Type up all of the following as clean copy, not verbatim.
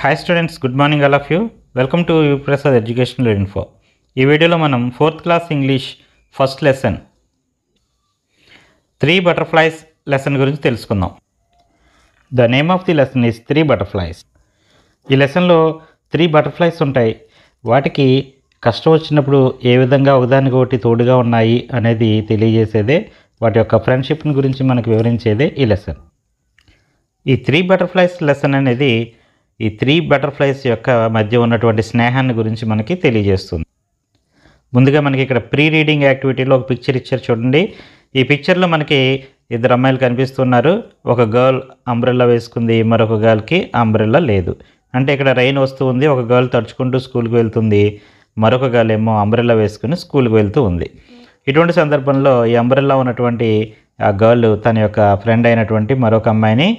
Hi students, good morning all of you. Welcome to Prasad Educational Info. ఈ వీడియోలో మనం 4th class English first lesson 3 butterflies lesson గురించి తెలుసుకుందాం. The name of the lesson is 3 butterflies. ఈ లెసన్లో 3 butterflies ఉంటాయి. వాటికి కష్టం వచ్చినప్పుడు ఏ విధంగా ఒకదానికి ఒకటి తోడుగా ఉన్నాయి అనేది తెలియజేసేదే, వాటి యొక్క ఫ్రెండ్షిప్ని గురించి మనకు వివరించేదే ఈ లెసన్. ఈ 3 బటర్ఫ్లైస్ లెసన్ అనేది ఈ 3 బటర్ఫ్లైస్ యొక్క మధ్య ఉన్నటువంటి స్నేహాన్ని గురించి మనకి తెలియజేస్తుంది. ముందుగా మనకి ఇక్కడ ప్రీ రీడింగ్ యాక్టివిటీలో ఒక పిక్చర్ ఇచ్చారు చూడండి. ఈ పిక్చర్లో మనకి ఇద్దరు అమ్మాయిలు కనిపిస్తున్నారు. ఒక గర్ల్ అంబ్రెల్లా వేసుకుంది, మరొక గర్ల్కి అంబ్రెల్లా లేదు. అంటే ఇక్కడ రైన్ వస్తూ ఉంది, ఒక గర్ల్ తడుచుకుంటూ స్కూల్కి వెళ్తుంది, మరొక గర్ల్ ఏమో అంబ్రెల్లా వేసుకుని స్కూల్కి వెళ్తూ ఉంది. ఇటువంటి సందర్భంలో ఈ అంబ్రెల్లా ఉన్నటువంటి ఆ గర్ల్ తన యొక్క ఫ్రెండ్ అయినటువంటి మరొక అమ్మాయిని,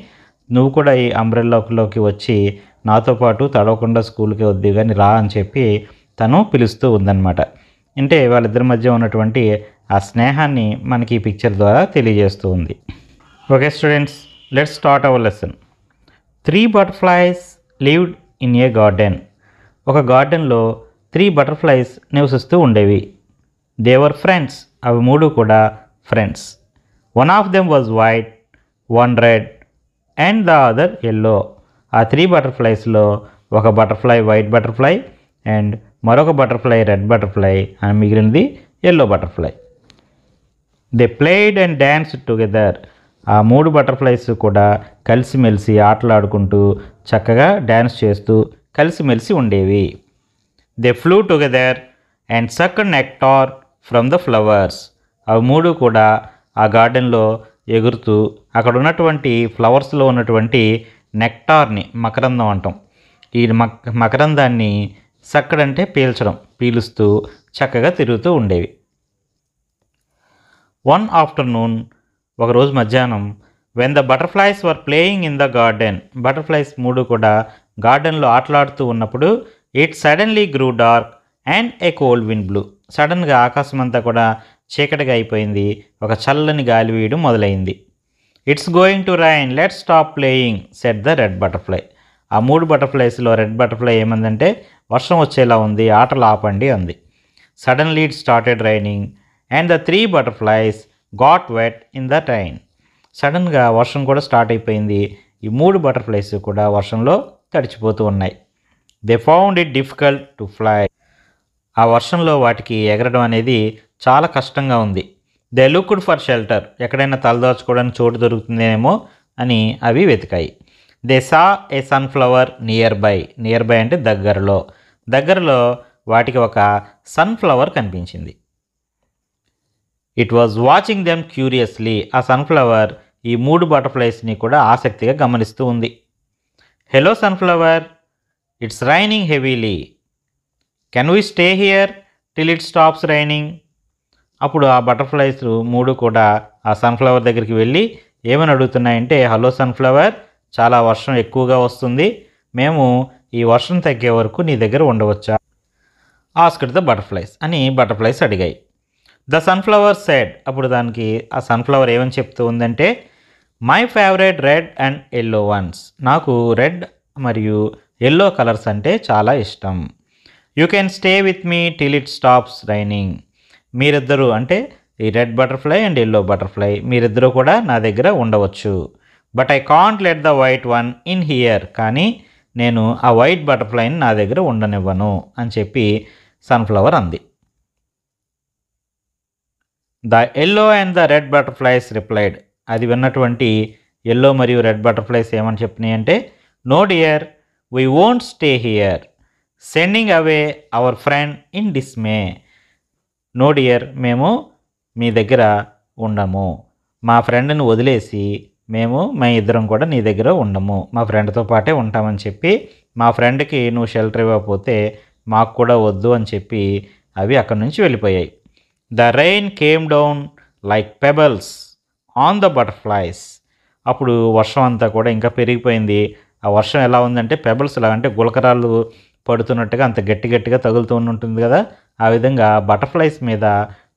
నువ్వు కూడా ఈ అంబ్రెల్లాలోకి వచ్చి నాతో పాటు తడవకుండా స్కూల్కి వద్దు కానీ రా అని చెప్పి తను పిలుస్తూ ఉందన్నమాట. అంటే వాళ్ళిద్దరి మధ్య ఉన్నటువంటి ఆ స్నేహాన్ని మనకి ఈ పిక్చర్ ద్వారా తెలియజేస్తూ ఉంది. Okay students, let's start our lesson. 3 butterflies lived in a garden. ఒక గార్డెన్లో 3 బటర్ఫ్లైస్ నివసిస్తూ ఉండేవి. They were friends. అవి 3 కూడా friends. One of them was white, one red and the other yellow. ఆ 3 బటర్ఫ్లైస్లో ఒక బటర్ఫ్లై వైట్ బటర్ఫ్లై అండ్ మరొక butterfly red butterfly అని మిగిలినది yellow butterfly. They played and డ్యాన్స్డ్ together. ఆ 3 బటర్ఫ్లైస్ కూడా కలిసిమెలిసి ఆటలాడుకుంటూ చక్కగా డ్యాన్స్ చేస్తూ కలిసిమెలిసి ఉండేవి. They flu together and sucked nectar from the flowers. అవి 3 కూడా ఆ గార్డెన్లో ఎగురుతూ అక్కడ ఉన్నటువంటి ఫ్లవర్స్లో ఉన్నటువంటి నెక్టార్ని, మకరందం అంటాం, ఈ మకరందాన్ని సక్కడ్ అంటే పీల్చడం, పీలుస్తూ చక్కగా తిరుగుతూ ఉండేవి. వన్ ఆఫ్టర్నూన్, ఒకరోజు మధ్యాహ్నం, when the butterflies were playing in the garden. Butterflies 3 కూడా గార్డెన్లో ఆటలాడుతూ ఉన్నప్పుడు it suddenly grew dark and a cold wind blew. సడన్గా ఆకాశం అంతా కూడా చీకటిగా అయిపోయింది, ఒక చల్లని గాలి వీయడం మొదలైంది. It's going to rain, let's stop playing said the red butterfly. ఆ 3 బటర్ఫ్లైస్లో రెడ్ బటర్ఫ్లై ఏమందంటే వర్షం వచ్చేలా ఉంది, ఆటలు ఆపండి అంది. Suddenly it started raining and the 3 butterflies got wet in the rain. సడన్గా వర్షం కూడా స్టార్ట్ అయిపోయింది. ఈ 3 బటర్ఫ్లైస్ కూడా వర్షంలో తడిచిపోతూ ఉన్నాయి. They found it difficult to fly. ఆ వర్షంలో వాటికి ఎగరడం అనేది చాలా కష్టంగా ఉంది. They looked for shelter. ఎక్కడైనా తలదాచుకోవడానికి చోటు దొరుకుతుందేమో అని అవి వెతికాయి. They saw a sunflower nearby. Nearby అంటే దగ్గరలో. దగ్గరలో వాటికి ఒక సన్ఫ్లవర్ కనిపించింది. It was watching them curiously. ఆ సన్ఫ్లవర్ ఈ 3 బటర్ఫ్లైస్ని కూడా ఆసక్తిగా గమనిస్తూ ఉంది. Hello sunflower, it's raining heavily, can we stay here till it stops raining. అప్పుడు ఆ బటర్ఫ్లైస్ 3 కూడా ఆ సన్ఫ్లవర్ దగ్గరికి వెళ్ళి ఏమని అడుగుతున్నాయంటే, హలో సన్ఫ్లవర్, చాలా వర్షం ఎక్కువగా వస్తుంది, మేము ఈ వర్షం తగ్గే వరకు నీ దగ్గర ఉండవచ్చా ఆస్క్డ్ ద బటర్ఫ్లైస్ అని బటర్ఫ్లైస్ అడిగాయి. The sunflower said. అప్పుడు దానికి ఆ సన్ఫ్లవర్ ఏమని చెప్తూ ఉందంటే, my favourite red and yellow ones. నాకు రెడ్ మరియు ఎల్లో కలర్స్ అంటే చాలా ఇష్టం. You can stay with me till it stops raining. మీరిద్దరూ అంటే ఈ red butterfly and yellow butterfly మీరిద్దరూ కూడా నా దగ్గర ఉండవచ్చు. But I can't let the white one in here. కానీ నేను ఆ వైట్ బటర్ఫ్లైని నా దగ్గర ఉండనివ్వను అని చెప్పి సన్ఫ్లవర్ అంది. The yellow and the red butterflies replied. అది విన్నటువంటి ఎల్లో మరియు రెడ్ బటర్ఫ్లైస్ ఏమని చెప్పినాయి అంటే, no dear, we won't stay here, sending away our friend in dismay. No dear, మేము మీ దగ్గర ఉండము, మా ఫ్రెండ్ని వదిలేసి మేము ఇద్దరం కూడా నీ దగ్గర ఉండము, మా ఫ్రెండ్తో పాటే ఉంటామని చెప్పి, మా ఫ్రెండ్కి నువ్వు షెల్టర్ ఇవ్వకపోతే మాకు కూడా వద్దు అని చెప్పి అవి అక్కడి నుంచి వెళ్ళిపోయాయి. The rain came down like pebbles on the butterflies. అప్పుడు వర్షం అంతా కూడా ఇంకా పెరిగిపోయింది. ఆ వర్షం ఎలా ఉందంటే పెబల్స్ లాగా, అంటే గులకరాలు పడుతున్నట్టుగా అంత గట్టిగా తగులుతూ ఉంటుంది కదా, ఆ విధంగా బటర్ఫ్లైస్ మీద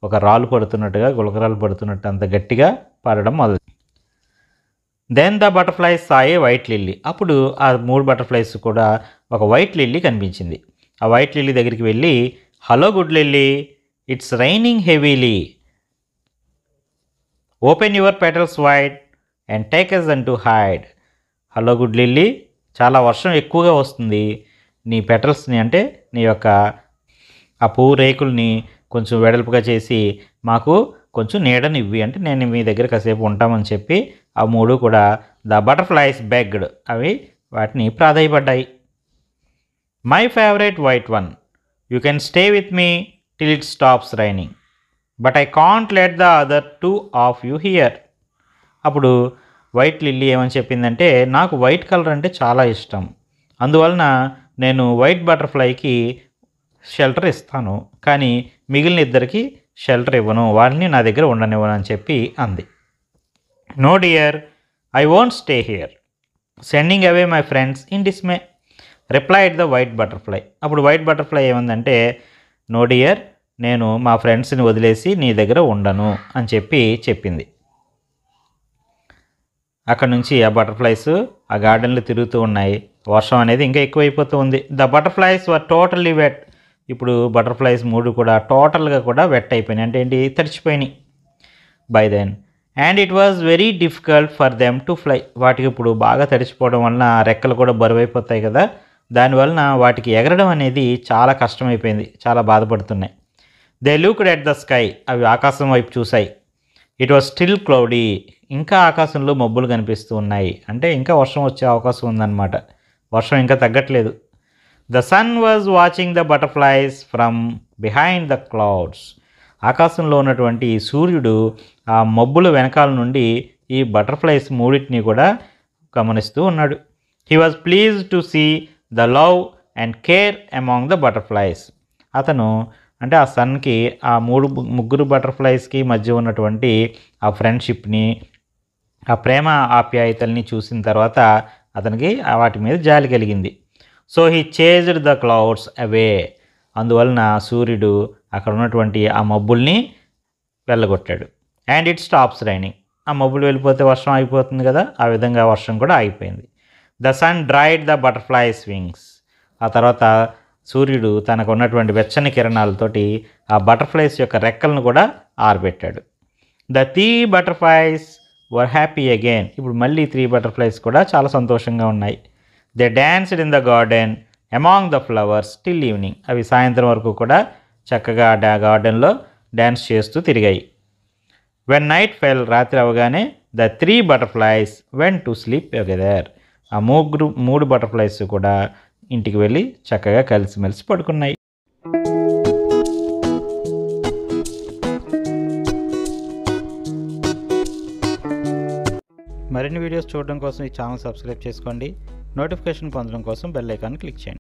ఒక రాళ్ళు పడుతున్నట్టుగా, గులకరాలు పడుతున్నట్టు అంత గట్టిగా పడడం మొదలు. Then the butterflies saw a white lily. అప్పుడు ఆ 3 బటర్ఫ్లైస్ కూడా ఒక వైట్ లిల్లీ కనిపించింది. ఆ వైట్ లిల్లీ దగ్గరికి వెళ్ళి, hello good lily, it's raining heavily, open your petals wide and take us and to hide. Hello good lily, చాలా వర్షం ఎక్కువగా వస్తుంది, నీ పెటల్స్ని అంటే నీ యొక్క ఆ పువ్వు రేకుల్ని కొంచెం వెడల్పుగా చేసి మాకు కొంచెం నీడనివ్వి, అంటే నేను మీ దగ్గర కాసేపు ఉంటామని చెప్పి ఆ 3 కూడా ద బటర్ఫ్లైస్ బెగ్డ్, అవి వాటిని ప్రాధేయపడ్డాయి. My favourite white one, you can stay with me till it stops raining, but I can't let the other 2 of you here. అప్పుడు వైట్ లిల్లీ ఏమని చెప్పిందంటే, నాకు వైట్ కలర్ అంటే చాలా ఇష్టం, అందువలన నేను వైట్ బటర్ఫ్లైకి షెల్టర్ ఇస్తాను, కానీ మిగిలిన ఇద్దరికి షెల్టర్ ఇవ్వను, వాళ్ళని నా దగ్గర ఉండనివ్వను అని చెప్పి అంది. No dear, I won't stay here, sending away my friends in dismay, replied the white butterfly. అప్పుడు వైట్ బటర్ఫ్లై ఏమందంటే, నో డియర్, నేను మా ఫ్రెండ్స్ని వదిలేసి నీ దగ్గర ఉండను అని చెప్పింది. అక్కడ నుంచి ఆ బటర్ఫ్లైస్ ఆ గార్డెన్లో తిరుగుతూ ఉన్నాయి. వర్షం అనేది ఇంకా ఎక్కువైపోతూ ఉంది. The butterflies were totally wet. ఇప్పుడు బటర్ఫ్లైస్ 3 కూడా టోటల్గా కూడా వెట్ అయిపోయినాయి, అంటే ఏంటి, తడిచిపోయినాయి. By then and it was very difficult for them to fly. వాటికి ఇప్పుడు బాగా తడిచిపోవడం వలన రెక్కలు కూడా బరువైపోతాయి కదా, దానివలన వాటికి ఎగరడం అనేది చాలా కష్టమైపోయింది, చాలా బాధపడుతున్నాయి. They looked at the sky, అవి ఆకాశం వైపు చూశాయి. ఇట్ వాజ్ స్టిల్ క్లౌడీ, ఇంకా ఆకాశంలో మబ్బులు కనిపిస్తూ ఉన్నాయి, అంటే ఇంకా వర్షం వచ్చే అవకాశం ఉందన్నమాట, వర్షం ఇంకా తగ్గట్లేదు. The son was watching the butterflies from behind the clouds. ఆకాశంలో ఉన్నటువంటి సూర్యుడు ఆ మబ్బుల వెనకాల నుండి ఈ బటర్ఫ్లైస్ 3 కూడా గమనిస్తూ ఉన్నాడు. He was pleased to see the love and care among the butterflies. అతను అంటే ఆ సన్కి ఆ 3 బటర్ఫ్లైస్కి మధ్య ఉన్నటువంటి ఆ ఫ్రెండ్షిప్ని, ఆ ప్రేమ ఆప్యాయతల్ని చూసిన తర్వాత అతనికి వాటి మీద జాలి కలిగింది. So he chased the clouds away. అందువలన సూర్యుడు అక్కడ ఉన్నటువంటి ఆ మబ్బుల్ని వెళ్ళగొట్టాడు. And it stops raining. ఆ మబ్బులు వెళ్ళిపోతే వర్షం అయిపోతుంది కదా, ఆ విధంగా వర్షం కూడా ఆగిపోయింది. The sun dried the butterflies wings. ఆ తర్వాత సూర్యుడు తనకు ఉన్నటువంటి వెచ్చని కిరణాలతోటి ఆ బటర్ఫ్లైస్ యొక్క రెక్కలను కూడా ఆరబెట్టాడు. The 3 butterflies were happy again. ఇప్పుడు మళ్ళీ 3 బటర్ఫ్లైస్ కూడా చాలా సంతోషంగా ఉన్నాయి. They danced in the garden among the flowers till evening. అవి సాయంత్రం వరకు కూడా చక్కగా గార్డెన్లో డ్యాన్స్ చేస్తూ తిరిగాయి. వెన్ నైట్ ఫెల్, రాత్రి అవగానే the 3 butterflies went to sleep together. ఆ 3 బటర్ఫ్లైస్ కూడా ఇంటికి వెళ్ళి చక్కగా కలిసిమెలిసి పడుకున్నాయి. మరిన్ని వీడియోస్ చూడడం కోసం ఈ ఛానల్ సబ్స్క్రైబ్ చేసుకోండి. నోటిఫికేషన్ పొందడం కోసం బెల్ ఐకాన్ క్లిక్ చేయండి.